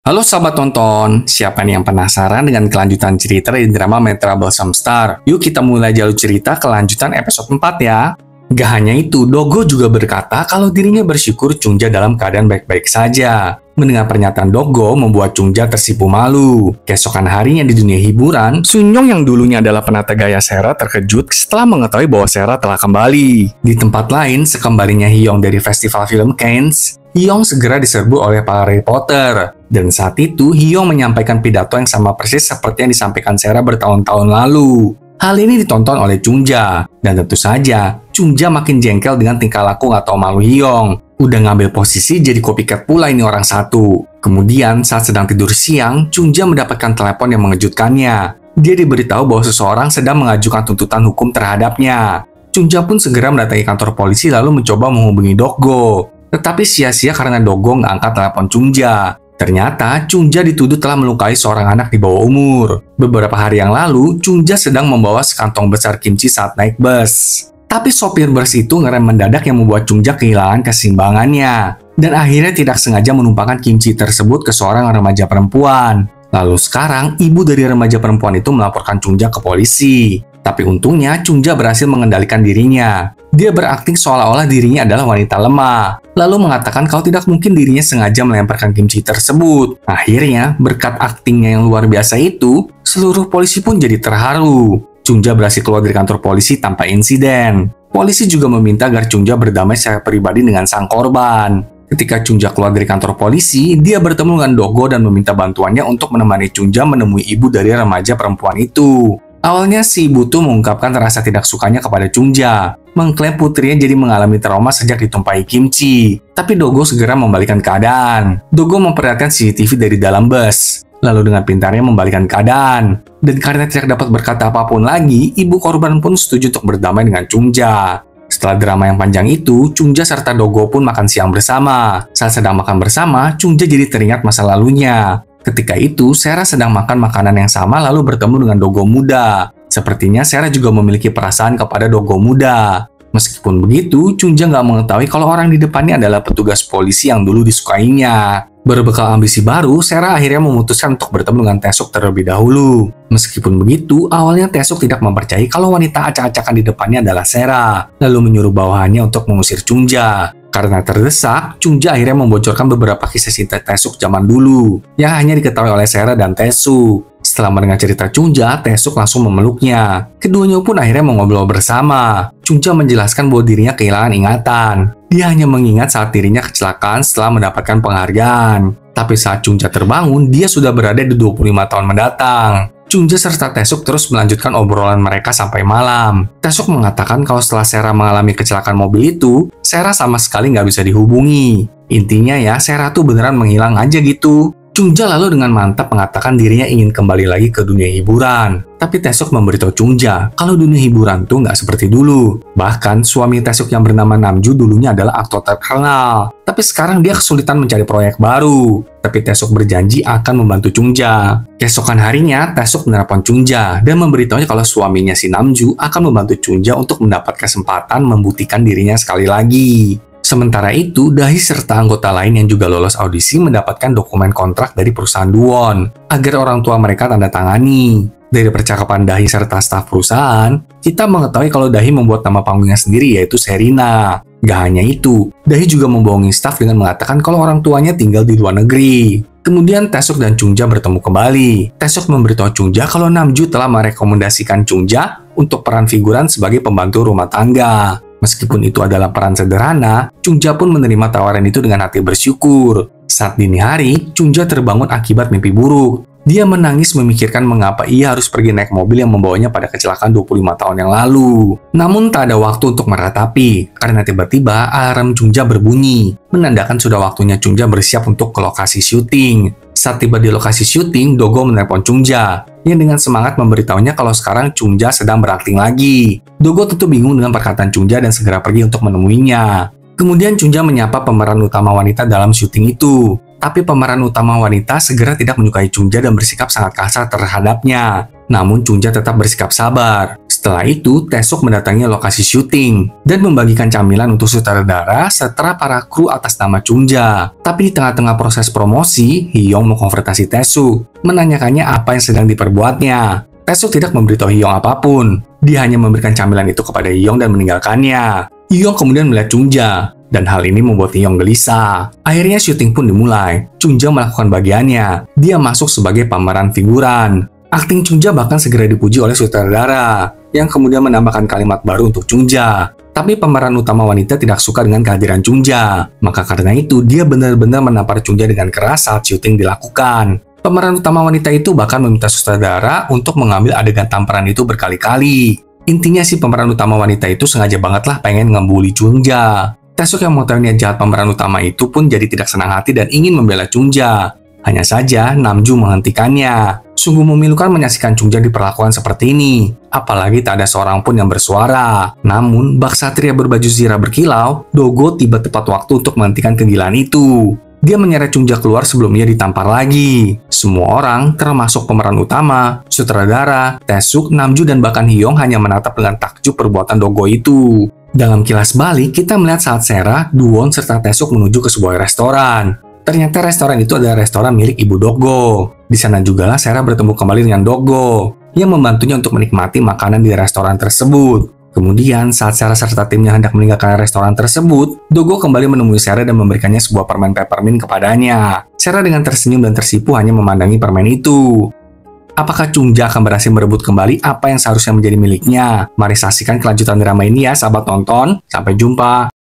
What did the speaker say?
Halo sahabat tonton, siapa nih yang penasaran dengan kelanjutan cerita dari drama My Troublesome Star? Yuk kita mulai jalur cerita kelanjutan episode 4 ya. Gak hanya itu, Dogo juga berkata kalau dirinya bersyukur Chungja dalam keadaan baik-baik saja. Mendengar pernyataan Dogo membuat Chungja tersipu malu. Keesokan harinya di dunia hiburan, Sunyong yang dulunya adalah penata gaya Sera terkejut setelah mengetahui bahwa Sera telah kembali. Di tempat lain, sekembalinya Hyung dari festival film Cannes, Hyung segera diserbu oleh para reporter. Dan saat itu, Hyung menyampaikan pidato yang sama persis seperti yang disampaikan Sera bertahun-tahun lalu. Hal ini ditonton oleh Chungja, dan tentu saja, Chungja makin jengkel dengan tingkah laku nggak tahu malu Hyung. Udah ngambil posisi jadi copycat pula ini orang satu. Kemudian, saat sedang tidur siang, Chungja mendapatkan telepon yang mengejutkannya. Dia diberitahu bahwa seseorang sedang mengajukan tuntutan hukum terhadapnya. Chungja pun segera mendatangi kantor polisi lalu mencoba menghubungi Dogo. Tetapi sia-sia karena Dogo nggak angkat telepon Chungja. Ternyata, Chungja dituduh telah melukai seorang anak di bawah umur. Beberapa hari yang lalu, Chungja sedang membawa sekantong besar kimchi saat naik bus. Tapi sopir bus itu ngerem mendadak yang membuat Chungja kehilangan keseimbangannya. Dan akhirnya tidak sengaja menumpahkan kimchi tersebut ke seorang remaja perempuan. Lalu sekarang, ibu dari remaja perempuan itu melaporkan Chungja ke polisi. Tapi untungnya, Chungja berhasil mengendalikan dirinya. Dia berakting seolah-olah dirinya adalah wanita lemah, lalu mengatakan kalau tidak mungkin dirinya sengaja melemparkan kimchi tersebut. Akhirnya, berkat aktingnya yang luar biasa itu, seluruh polisi pun jadi terharu. Chungja berhasil keluar dari kantor polisi tanpa insiden. Polisi juga meminta agar Chungja berdamai secara pribadi dengan sang korban. Ketika Chungja keluar dari kantor polisi, dia bertemu dengan Dogo dan meminta bantuannya untuk menemani Chungja menemui ibu dari remaja perempuan itu. Awalnya si ibu tuh mengungkapkan rasa tidak sukanya kepada Chungja, mengklaim putrinya jadi mengalami trauma sejak ditumpahi kimchi. Tapi Dogo segera membalikan keadaan. Dogo memperlihatkan CCTV dari dalam bus, lalu dengan pintarnya membalikan keadaan. Dan karena tidak dapat berkata apapun lagi, ibu korban pun setuju untuk berdamai dengan Chungja. Setelah drama yang panjang itu, Chungja serta Dogo pun makan siang bersama. Saat sedang makan bersama, Chungja jadi teringat masa lalunya. Ketika itu, Sera sedang makan makanan yang sama lalu bertemu dengan Dogo muda. Sepertinya Sera juga memiliki perasaan kepada Dogo muda. Meskipun begitu, Chungja nggak mengetahui kalau orang di depannya adalah petugas polisi yang dulu disukainya. Berbekal ambisi baru, Sera akhirnya memutuskan untuk bertemu dengan Taesuk terlebih dahulu. Meskipun begitu, awalnya Taesuk tidak mempercayai kalau wanita acak-acakan di depannya adalah Sera, lalu menyuruh bawahannya untuk mengusir Chungja. Karena terdesak, Chungja akhirnya membocorkan beberapa kisah cinta Taesuk zaman dulu, yang hanya diketahui oleh Sera dan Taesuk. Setelah mendengar cerita Chungja, Taesuk langsung memeluknya. Keduanya pun akhirnya mengobrol bersama. Chungja menjelaskan bahwa dirinya kehilangan ingatan. Dia hanya mengingat saat dirinya kecelakaan setelah mendapatkan penghargaan. Tapi saat Chungja terbangun, dia sudah berada di 25 tahun mendatang. Chungja serta Taesuk terus melanjutkan obrolan mereka sampai malam. Taesuk mengatakan kalau setelah Sera mengalami kecelakaan mobil itu, Sera sama sekali nggak bisa dihubungi. Intinya ya, Sera tuh beneran menghilang aja gitu. Chungja lalu dengan mantap mengatakan dirinya ingin kembali lagi ke dunia hiburan. Tapi Taesuk memberitahu Chungja kalau dunia hiburan tuh nggak seperti dulu. Bahkan suami Taesuk yang bernama Namju dulunya adalah aktor terkenal. Tapi sekarang dia kesulitan mencari proyek baru. Tapi Taesuk berjanji akan membantu Chungja. Keesokan harinya, Taesuk menelepon Chungja dan memberitahunya kalau suaminya si Namju akan membantu Chungja untuk mendapat kesempatan membuktikan dirinya sekali lagi. Sementara itu, Dahi serta anggota lain yang juga lolos audisi mendapatkan dokumen kontrak dari perusahaan Duwon agar orang tua mereka tanda tangani. Dari percakapan Dahi serta staf perusahaan, kita mengetahui kalau Dahi membuat nama panggungnya sendiri yaitu Serina. Gak hanya itu, Dahi juga membohongi staf dengan mengatakan kalau orang tuanya tinggal di luar negeri. Kemudian Taesuk dan Chungja bertemu kembali. Taesuk memberitahu Chungja kalau Namju telah merekomendasikan Chungja untuk peran figuran sebagai pembantu rumah tangga. Meskipun itu adalah peran sederhana, Chungja pun menerima tawaran itu dengan hati bersyukur. Saat dini hari, Chungja terbangun akibat mimpi buruk. Dia menangis memikirkan mengapa ia harus pergi naik mobil yang membawanya pada kecelakaan 25 tahun yang lalu. Namun tak ada waktu untuk meratapi, karena tiba-tiba alarm Chungja berbunyi, menandakan sudah waktunya Chungja bersiap untuk ke lokasi syuting. Saat tiba di lokasi syuting, Dogo menelpon Chungja, yang dengan semangat memberitahunya kalau sekarang Chungja sedang berakting lagi. Dogo tentu bingung dengan perkataan Chungja dan segera pergi untuk menemuinya. Kemudian Chungja menyapa pemeran utama wanita dalam syuting itu. Tapi pemeran utama wanita segera tidak menyukai Chungja dan bersikap sangat kasar terhadapnya. Namun Chungja tetap bersikap sabar. Setelah itu, Taesuk mendatangi lokasi syuting dan membagikan camilan untuk sutradara serta para kru atas nama Chungja. Tapi di tengah-tengah proses promosi, Hyung mengkonfrontasi Taesuk, menanyakannya apa yang sedang diperbuatnya. Taesuk tidak memberitahu Hyung apapun. Dia hanya memberikan camilan itu kepada Hyung dan meninggalkannya. Hyung kemudian melihat Chungja, dan hal ini membuat Hyung gelisah. Akhirnya syuting pun dimulai. Chungja melakukan bagiannya. Dia masuk sebagai pemeran figuran. Akting Chungja bahkan segera dipuji oleh sutradara, yang kemudian menambahkan kalimat baru untuk Chungja. Tapi pemeran utama wanita tidak suka dengan kehadiran Chungja. Maka karena itu, dia benar-benar menampar Chungja dengan keras saat syuting dilakukan. Pemeran utama wanita itu bahkan meminta sutradara untuk mengambil adegan tamparan itu berkali-kali. Intinya si pemeran utama wanita itu sengaja banget lah pengen ngebully Chungja. Taesuk yang mengetahui niat jahat pemeran utama itu pun jadi tidak senang hati dan ingin membela Chungja. Hanya saja, Namju menghentikannya. Sungguh memilukan menyaksikan Chungja diperlakukan seperti ini. Apalagi tak ada seorang pun yang bersuara. Namun, bak satria berbaju zirah berkilau, Dogo tiba tepat waktu untuk menghentikan kegilaan itu. Dia menyeret Chungja keluar sebelum ia ditampar lagi. Semua orang, termasuk pemeran utama, sutradara, Taesuk, Namju, dan bahkan Hyung hanya menatap dengan takjub perbuatan Dogo itu. Dalam kilas balik, kita melihat saat Sera, Duwon, serta Taesuk menuju ke sebuah restoran. Ternyata restoran itu adalah restoran milik Ibu Dogo. Di sana jugalah Sera bertemu kembali dengan Dogo, yang membantunya untuk menikmati makanan di restoran tersebut. Kemudian, saat Sera serta timnya hendak meninggalkan restoran tersebut, Dogo kembali menemui Sera dan memberikannya sebuah permen peppermint kepadanya. Sera dengan tersenyum dan tersipu hanya memandangi permen itu. Apakah Chungja akan berhasil merebut kembali apa yang seharusnya menjadi miliknya? Mari saksikan kelanjutan drama ini ya, sahabat nonton. Sampai jumpa.